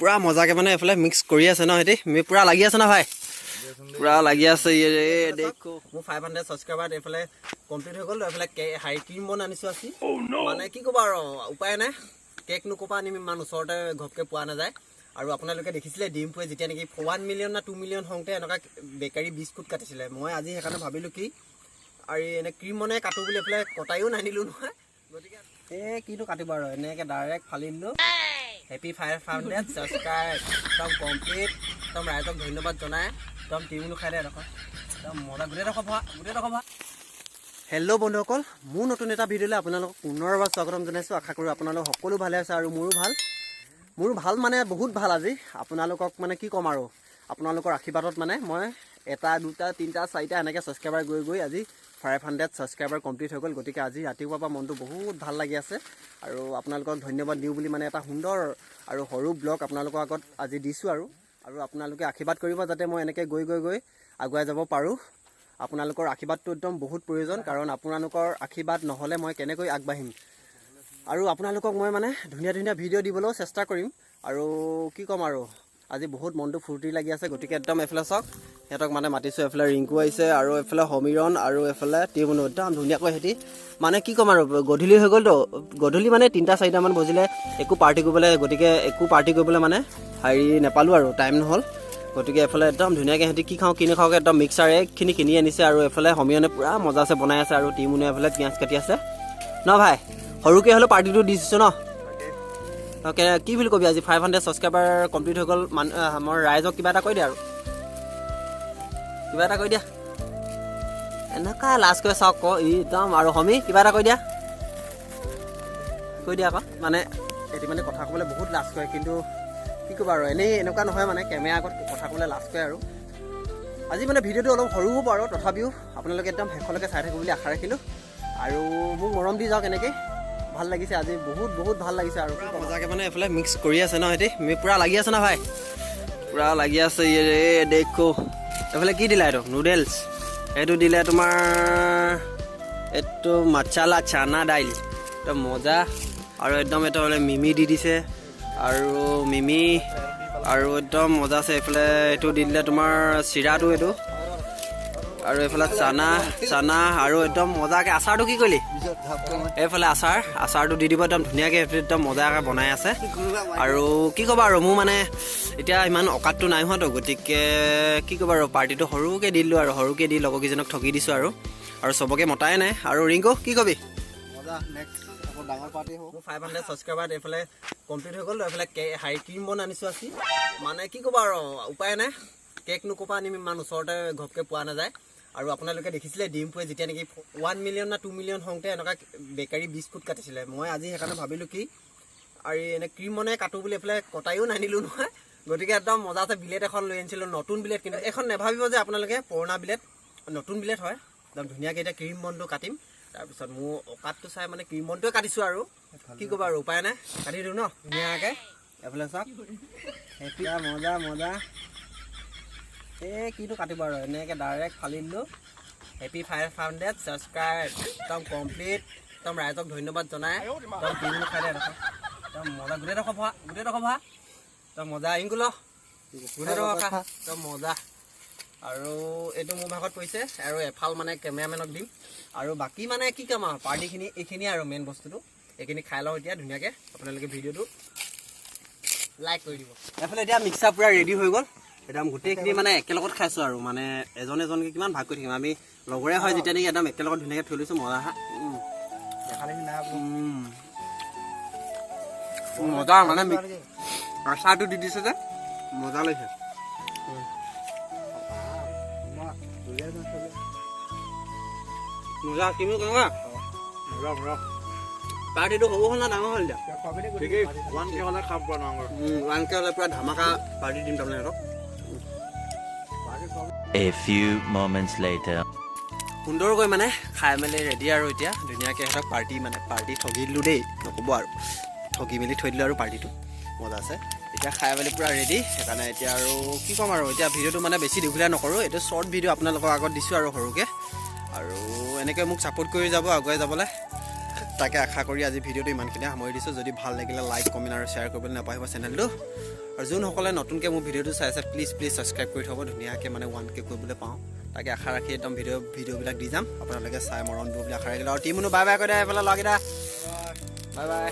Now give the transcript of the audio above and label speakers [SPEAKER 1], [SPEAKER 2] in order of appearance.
[SPEAKER 1] পুৰা মজাকে মানে এফালে মিক্স কৰি আছে ন হেতি পুৰা লাগি আছে না ভাই পুৰা লাগি আছে দেখো মোৰ 500 সাবস্ক্ৰাইবাৰ এফালে কমপ্লিট হৈ গ'ল এফালে হাই ক্ৰীম বন আনিছো আজি মানে কি ক'বা আৰু উপায় নাই কেক নুকপা আনিম ইমান ওচৰতে ঘপকে পোৱা নাযায় আৰু আপোনালোকে দেখিছিলে ডিম্পুৱে যেতিয়া নেকি 1 মিলিয়ন না 2 মিলিয়ন হওঁতে এনেকুৱা বেকাৰী বিস্কুট কাটিছিলে মই আজি সেইকাৰণে ভাবিলো কি আৰু এনে ক্ৰীম বনাই কাটো বুলি এফালে কটাইও নানিলো নহয় গতিকে কিটো কাটিব আৰু এনেকে ডাইৰেক্ট ফালি দিলো হেপী 500 সাবস্ক্ৰাইব একদম কমপ্লিট একদম ৰাইজক ধন্যবাদ জনাই একদম টিমনো খাই দে একদম মজা গোটেই ৰখা হেল্ল' বন্ধুসকল মোৰ নতুন এটা ভিডিঅ'লৈ আপোনালোকক পুনৰবাৰ স্বাগতম জনাইছোঁ আশা কৰোঁ আপোনালোক সকলো ভালে আছে আৰু মোৰো ভাল মানে বহুত ভাল আজি আপোনালোকক মানে কি ক'ম আৰু আপোনালোকৰ আশীৰ্বাদত মানে মই 1 2 3 4 এনেকৈ ছাবস্ক্ৰাইবাৰ গৈ আজি 500 ছাবস্ক্ৰাইবাৰ কমপ্লিট হৈ গ'ল গতিকে আজি ৰাতিপুৱাৰ পৰা মনটো বহুত ভাল লাগি আছে আৰু আপোনালোকক ধন্যবাদ দিওঁ বুলি মানে এটা সুন্দৰ আৰু সৰু ব্লগ আপোনালোকৰ আগত আজি দিছোঁ আৰু আপোনালোকে আশীৰ্বাদ কৰিব যাতে মই এনেকৈ গৈ আগুৱাই যাব পাৰোঁ আপোনালোকৰ আশীৰ্বাদটো একদম বহুত প্ৰয়োজন কাৰণ আপোনালোকৰ আশীৰ্বাদ নহ'লে মই কেনেকৈ আগবাঢ়িম আৰু আপোনালোকক মই মানে ধুনীয়া ভিডিঅ' দিবলৈও চেষ্টা কৰিম আৰু কি ক'ম আৰু আজি বহুত মনটো ফূৰ্তি লাগি আছে গতিকে একদম এফালে চাওক সিহঁতক মানে মাতিছোঁ এফালে ৰিংকু আহিছে আৰু এফালে সমীৰণ আৰু এফালে টিমনো একদম ধুনীয়াকৈ সিহঁতি মানে কি ক'ম আৰু গধূলি হৈ গ'লতো গধূলি মানে 3টা 4টামান বজিলে একো পাৰ্টি কৰিবলৈ মানে হেৰি নাপালোঁ আৰু টাইম নহ'ল গতিকে এফালে একদম ধুনীয়াকৈ সিহঁতি কি খাওঁ কি নাখাওঁকৈ একদম মিক্সাৰ একখিনি কিনি আনিছে আৰু এফালে সমীৰণে পূৰা মজাছে বনাই আছে আৰু টিমুনে এফালে পিঁয়াজ কাটি আছে ন ভাই সৰুকৈ হ'লেও পাৰ্টিটো দিছোঁ ন অ'কে কি বুলি ক'বি আজি 500 ছাবস্ক্ৰাইবাৰ কমপ্লিট হৈ গ'ল আমাৰ ৰাইজক কিবা এটা কৈ দিয়া আৰু কিবা এটা কৈ দিয়া এনেকুৱা লাজ কৰি চাওক আকৌ একদম আৰু সমী কিবা এটা কৈ দিয়া আকৌ মানে এটি মানে কথা ক'বলৈ বহুত লাজ কৰে কিন্তু কি ক'বা আৰু এনেই এনেকুৱা নহয় মানে কেমেৰা আগত কথা ক'বলৈ লাজ কৰে আৰু আজি মানে ভিডিঅ'টো অলপ সৰু হ'ব আৰু তথাপিও আপোনালোকে একদম শেষলৈকে চাই থাকিব বুলি আশা ৰাখিলোঁ আৰু মোক মৰম দি যাওক এনেকৈ ভাল লাগিছে আজি বহুত ভাল লাগিছে আৰু মজাকৈ মানে এইফালে মিক্স কৰি আছে ন সিহঁতি পূৰা লাগি আছে না ভাই পূৰা লাগি আছে দেখো এইফালে কি দিলা এইটো নুডেলছ এইটো দিলে তোমাৰ এইটো মাছালা চানা দাইল একদম মজা আৰু একদম এইটো হ'লে মিমি দি দিছে আৰু মিমি আৰু একদম মজা আছে এইফালে এইটো দি দিলে তোমাৰ চিৰাটো এইটো আৰু এইফালে চানা আৰু একদম মজাকৈ আচাৰটো কি কৰিলি এইফালে আচাৰটো দি দিব একদম ধুনীয়াকৈ একদম মজাকৈ বনাই আছে আৰু কি ক'বা আৰু মোৰ মানে এতিয়া ইমান অকাতটো নাই হোৱাতো গতিকে কি ক'বা আৰু পাৰ্টিটো সৰুকৈ দি দিলোঁ আৰু সৰুকৈ দি লগৰকেইজনক ঠগি দিছোঁ আৰু চবকে মতাই নাই আৰু ৰিংকু কি ক'বি ডাঙৰ পাৰ্টি হ'ব 500 ছাবস্ক্ৰাইবাৰ এইফালে কমপ্লিট হৈ গ'ল এইফালে হাই ক্ৰীম বন আনিছোঁ আজি মানে কি ক'বা আৰু উপায় নাই কেক নুকপা আনিম ইমান ওচৰতে ঘপকে পোৱা নাযায় আৰু আপোনালোকে দেখিছিলে ডিম্পুৱে যেতিয়া নেকি 1 মিলিয়ন না 2 মিলিয়ন হওঁতে এনেকুৱা বেকাৰী বিস্কুট কাটিছিলে মই আজি সেইকাৰণে ভাবিলোঁ কি আৰু এনে ক্ৰীম বনাই কাটো বুলি এফালে কটাইও নানিলোঁ নহয় গতিকে একদম মজাছে বিলেট এখন লৈ আনিছিলোঁ নতুন বিলেট কিন্তু এখন নেভাবিব যে আপোনালোকে পুৰণা বিলেট নতুন বিলেট হয় একদম ধুনীয়াকৈ এতিয়া ক্ৰীম বনটো কাটিম তাৰপিছত মোৰ অকাতটো চাই মানে ক্ৰীম বনটোৱে কাটিছোঁ আৰু কি ক'বা আৰু উপায় নাই কাটি দিওঁ ন ধুনীয়াকৈ এফালে চাওক এতিয়া মজা কিটো কাটিব আৰু এনেকৈ ডাইৰেক্ট ফালি দিলোঁ হেপী 500 ছাবস্ক্ৰাইব একদম কমপ্লিট একদম ৰাইজক ধন্যবাদ জনাই একদম টিমনো খাই দে একদম মজা গোটেই ৰখা একদম মজা ইংকু ল গোটেই ৰখা একদম মজা আৰু এইটো মোৰ ভাগত পৰিছে আৰু এফাল মানে কেমেৰামেনক দিম আৰু বাকী মানে কি কাম আৰু পাৰ্টিখিনি এইখিনি আৰু মেইন বস্তুটো এইখিনি খাই লওঁ এতিয়া ধুনীয়াকৈ আপোনালোকে ভিডিঅ'টো লাইক কৰি দিব এফালে এতিয়া মিক্সাৰ পূৰা ৰেডি হৈ গ'ল একদম গোটেইখিনি মানে একেলগত খাইছোঁ আৰু মানে এজনকৈ কিমান ভাগ কৰি থাকিম আমি লগৰে হয় যেতিয়া নেকি একদম একেলগত ধুনীয়াকৈ থৈ লৈছোঁ মজা মজা মানে আচাৰটো দি দিছে যে মজা লাগিছে মজা কিনো কেনেকুৱা পাৰ্টিটো সৰু হ'ল না ডাঙৰ হ'ল এতিয়া 1K হ'লে খাব পৰা নহয় 1K হ'লে পূৰা ধামাকা পাৰ্টি দিম তাৰমানে সিহঁতক
[SPEAKER 2] A few moments later
[SPEAKER 1] সুন্দৰকৈ মানে খাই মেলি ৰেডি আৰু এতিয়া ধুনীয়াকৈ সিহঁতক পাৰ্টি ঠগি দিলোঁ দেই নক'ব আৰু ঠগি মেলি থৈ দিলোঁ আৰু পাৰ্টিটো মজা আছে এতিয়া খাই মেলি পূৰা ৰেডি সেইকাৰণে এতিয়া আৰু কি ক'ম আৰু এতিয়া ভিডিঅ'টো মানে বেছি দীঘলীয়া নকৰোঁ এইটো শ্বৰ্ট ভিডিঅ' আপোনালোকৰ আগত দিছোঁ আৰু সৰুকৈ আৰু এনেকৈ মোক ছাপোৰ্ট কৰি যাব আগুৱাই যাবলৈ তাকে আশা কৰি আজি ভিডিঅ'টো ইমানখিনি সামৰি দিছোঁ যদি ভাল লাগিলে লাইক কমেণ্ট আৰু শ্বেয়াৰ কৰিবলৈ নাপাহৰিব চেনেলটো আৰু যোনসকলে নতুনকৈ মোৰ ভিডিঅ'টো চাই আছে প্লিজ ছাবস্ক্ৰাইব কৰি থ'ব ধুনীয়াকৈ মানে 1K কৰিবলৈ পাওঁ তাকে আশা ৰাখি একদম ভিডিঅ'বিলাক দি যাম আপোনালোকে চাই মৰম দিব বুলি আশা ৰাখিলোঁ আৰু টিমনো বাই বাই কৈ দে এইফালে লগকেইটা বাই বাই